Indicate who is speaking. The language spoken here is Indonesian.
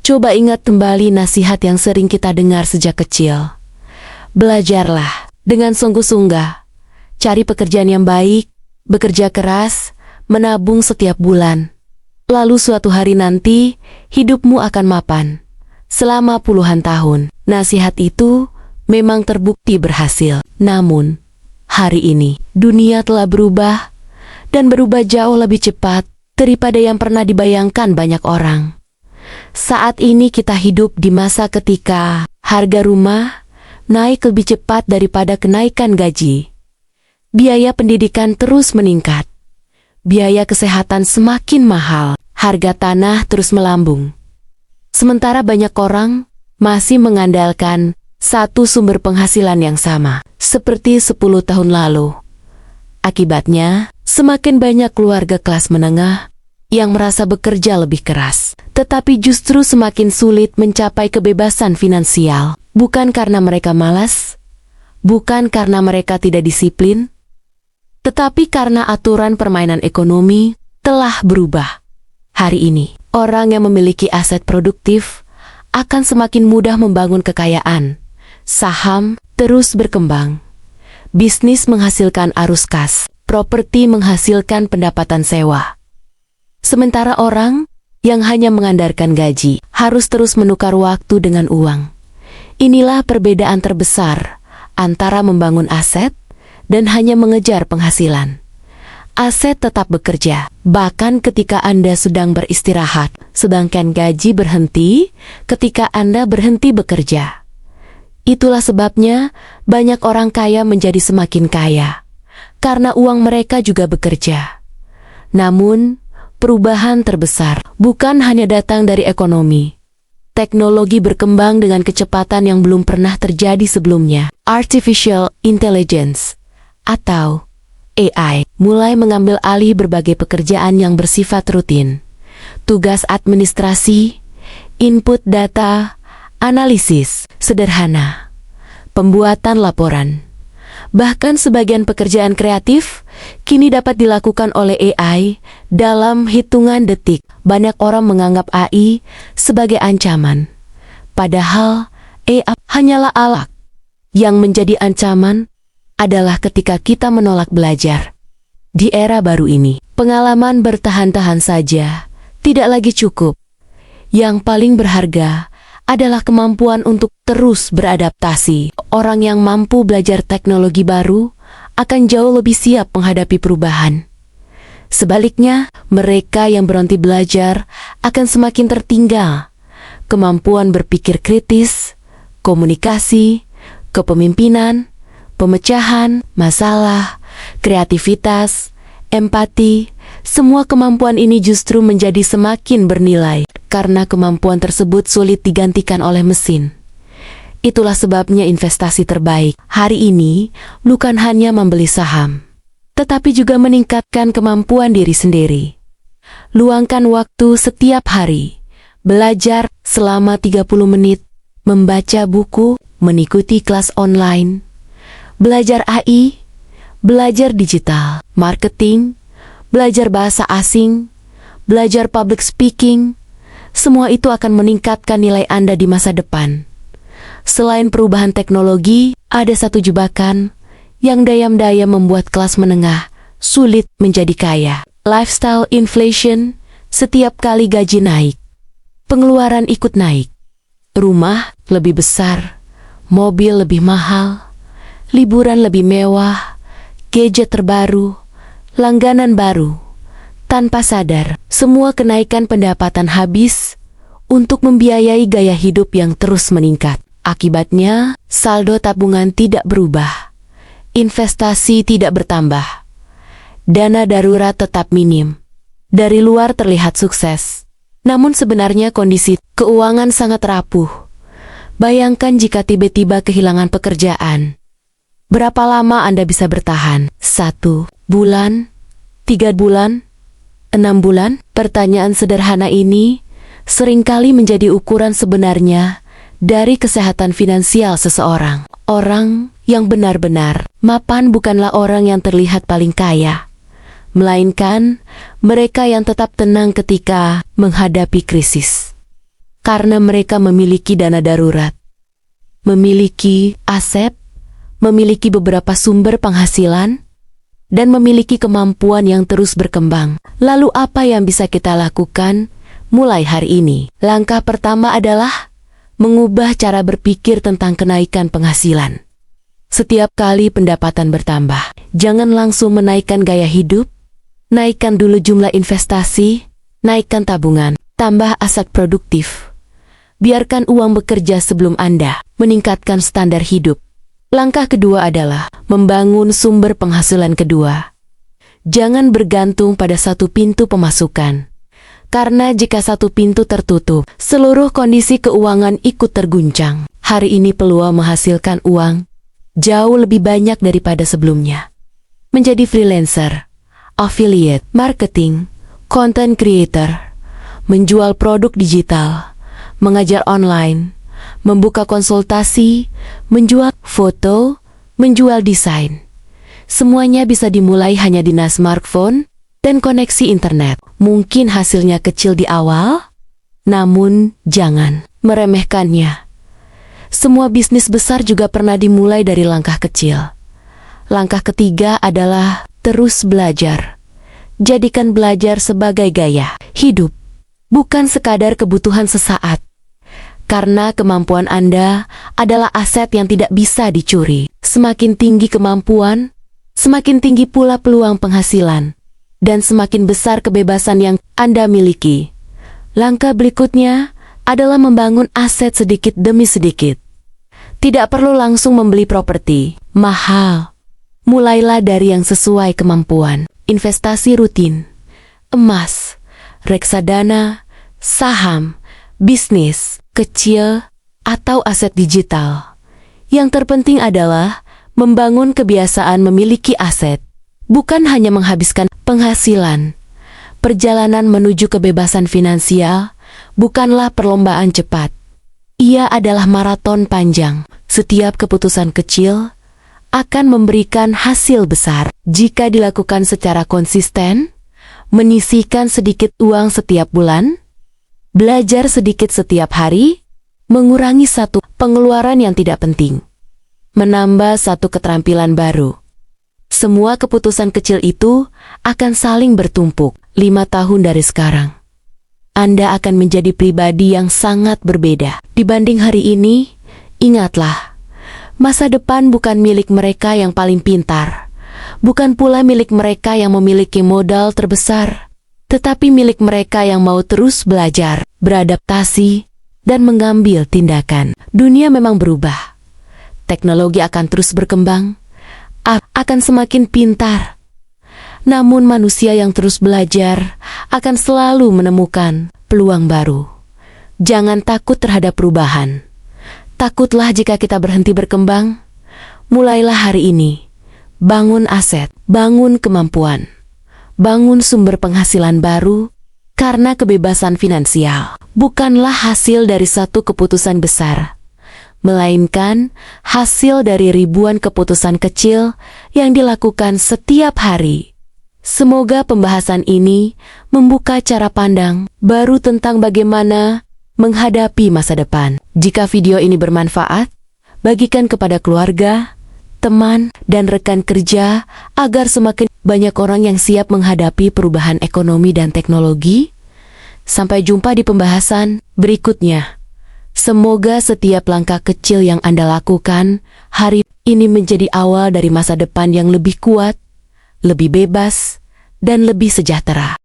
Speaker 1: Coba ingat kembali nasihat yang sering kita dengar sejak kecil. Belajarlah dengan sungguh-sungguh, cari pekerjaan yang baik, bekerja keras, menabung setiap bulan. Lalu suatu hari nanti, hidupmu akan mapan. Selama puluhan tahun, nasihat itu memang terbukti berhasil. Namun, hari ini, dunia telah berubah, dan berubah jauh lebih cepat daripada yang pernah dibayangkan banyak orang. Saat ini kita hidup di masa ketika harga rumah naik lebih cepat daripada kenaikan gaji. Biaya pendidikan terus meningkat. Biaya kesehatan semakin mahal. Harga tanah terus melambung. Sementara banyak orang masih mengandalkan satu sumber penghasilan yang sama, seperti 10 tahun lalu. Akibatnya, semakin banyak keluarga kelas menengah yang merasa bekerja lebih keras, tetapi justru semakin sulit mencapai kebebasan finansial. Bukan karena mereka malas, bukan karena mereka tidak disiplin, tetapi karena aturan permainan ekonomi telah berubah. Hari ini, orang yang memiliki aset produktif akan semakin mudah membangun kekayaan. Saham terus berkembang. Bisnis menghasilkan arus kas. Properti menghasilkan pendapatan sewa. Sementara orang yang hanya mengandalkan gaji harus terus menukar waktu dengan uang. Inilah perbedaan terbesar antara membangun aset dan hanya mengejar penghasilan. Aset tetap bekerja, bahkan ketika Anda sedang beristirahat, sedangkan gaji berhenti ketika Anda berhenti bekerja. Itulah sebabnya banyak orang kaya menjadi semakin kaya, karena uang mereka juga bekerja. Namun, perubahan terbesar bukan hanya datang dari ekonomi. Teknologi berkembang dengan kecepatan yang belum pernah terjadi sebelumnya. Artificial Intelligence atau AI mulai mengambil alih berbagai pekerjaan yang bersifat rutin. Tugas administrasi, input data, analisis sederhana, pembuatan laporan. Bahkan sebagian pekerjaan kreatif kini dapat dilakukan oleh AI dalam hitungan detik. Banyak orang menganggap AI sebagai ancaman. Padahal AI hanyalah alat. Yang menjadi ancaman adalah ketika kita menolak belajar. Di era baru ini, pengalaman bertahan-tahan saja tidak lagi cukup. Yang paling berharga adalah kemampuan untuk terus beradaptasi. Orang yang mampu belajar teknologi baru akan jauh lebih siap menghadapi perubahan. Sebaliknya, mereka yang berhenti belajar akan semakin tertinggal. Kemampuan berpikir kritis, komunikasi, kepemimpinan, pemecahan masalah, kreativitas, empati, semua kemampuan ini justru menjadi semakin bernilai karena kemampuan tersebut sulit digantikan oleh mesin. Itulah sebabnya investasi terbaik hari ini bukan hanya membeli saham, tetapi juga meningkatkan kemampuan diri sendiri. Luangkan waktu setiap hari, belajar selama 30 menit, membaca buku, mengikuti kelas online, belajar AI, belajar digital, marketing, belajar bahasa asing, belajar public speaking. Semua itu akan meningkatkan nilai Anda di masa depan. Selain perubahan teknologi, ada satu jebakan yang diam-diam membuat kelas menengah sulit menjadi kaya. Lifestyle inflation. Setiap kali gaji naik, pengeluaran ikut naik. Rumah lebih besar, mobil lebih mahal, liburan lebih mewah, gadget terbaru, langganan baru. Tanpa sadar, semua kenaikan pendapatan habis untuk membiayai gaya hidup yang terus meningkat. Akibatnya, saldo tabungan tidak berubah, investasi tidak bertambah, dana darurat tetap minim. Dari luar terlihat sukses, namun sebenarnya kondisi keuangan sangat rapuh. Bayangkan jika tiba-tiba kehilangan pekerjaan. Berapa lama Anda bisa bertahan? 1 bulan? 3 bulan? 6 bulan? Pertanyaan sederhana ini seringkali menjadi ukuran sebenarnya dari kesehatan finansial seseorang. Orang yang benar-benar mapan bukanlah orang yang terlihat paling kaya, melainkan mereka yang tetap tenang ketika menghadapi krisis. karena mereka memiliki dana darurat, memiliki aset, memiliki beberapa sumber penghasilan, dan memiliki kemampuan yang terus berkembang. Lalu apa yang bisa kita lakukan mulai hari ini? Langkah pertama adalah mengubah cara berpikir tentang kenaikan penghasilan. Setiap kali pendapatan bertambah, jangan langsung menaikkan gaya hidup. Naikkan dulu jumlah investasi, naikkan tabungan, tambah aset produktif. Biarkan uang bekerja sebelum Anda meningkatkan standar hidup. Langkah kedua adalah membangun sumber penghasilan kedua. Jangan bergantung pada satu pintu pemasukan. Karena jika satu pintu tertutup, seluruh kondisi keuangan ikut terguncang. Hari ini peluang menghasilkan uang jauh lebih banyak daripada sebelumnya. Menjadi freelancer, affiliate, marketing, content creator, menjual produk digital, mengajar online, membuka konsultasi, menjual foto, menjual desain. Semuanya bisa dimulai hanya dengan smartphone dan koneksi internet. Mungkin hasilnya kecil di awal, namun jangan meremehkannya. Semua bisnis besar juga pernah dimulai dari langkah kecil. Langkah ketiga adalah terus belajar. Jadikan belajar sebagai gaya hidup, bukan sekadar kebutuhan sesaat. Karena kemampuan Anda adalah aset yang tidak bisa dicuri. Semakin tinggi kemampuan, semakin tinggi pula peluang penghasilan, dan semakin besar kebebasan yang Anda miliki. Langkah berikutnya adalah membangun aset sedikit demi sedikit. Tidak perlu langsung membeli properti mahal. Mulailah dari yang sesuai kemampuan. Investasi rutin, emas, reksadana, saham, bisnis kecil, atau aset digital. Yang terpenting adalah membangun kebiasaan memiliki aset, bukan hanya menghabiskan penghasilan. Perjalanan menuju kebebasan finansial bukanlah perlombaan cepat. Ia adalah maraton panjang. Setiap keputusan kecil akan memberikan hasil besar jika dilakukan secara konsisten, menyisihkan sedikit uang setiap bulan, belajar sedikit setiap hari, mengurangi satu pengeluaran yang tidak penting, menambah satu keterampilan baru. Semua keputusan kecil itu akan saling bertumpuk. 5 tahun dari sekarang, Anda akan menjadi pribadi yang sangat berbeda dibanding hari ini. Ingatlah, masa depan bukan milik mereka yang paling pintar, bukan pula milik mereka yang memiliki modal terbesar, tetapi milik mereka yang mau terus belajar, beradaptasi, dan mengambil tindakan. Dunia memang berubah. Teknologi akan terus berkembang, akan semakin pintar. Namun manusia yang terus belajar akan selalu menemukan peluang baru. Jangan takut terhadap perubahan. Takutlah jika kita berhenti berkembang. Mulailah hari ini. Bangun aset, bangun kemampuan, bangun sumber penghasilan baru, karena kebebasan finansial bukanlah hasil dari satu keputusan besar, melainkan hasil dari ribuan keputusan kecil yang dilakukan setiap hari. Semoga pembahasan ini membuka cara pandang baru tentang bagaimana menghadapi masa depan. Jika video ini bermanfaat, bagikan kepada keluarga, teman, dan rekan kerja agar semakin banyak orang yang siap menghadapi perubahan ekonomi dan teknologi. Sampai jumpa di pembahasan berikutnya. Semoga setiap langkah kecil yang Anda lakukan hari ini menjadi awal dari masa depan yang lebih kuat, lebih bebas, dan lebih sejahtera.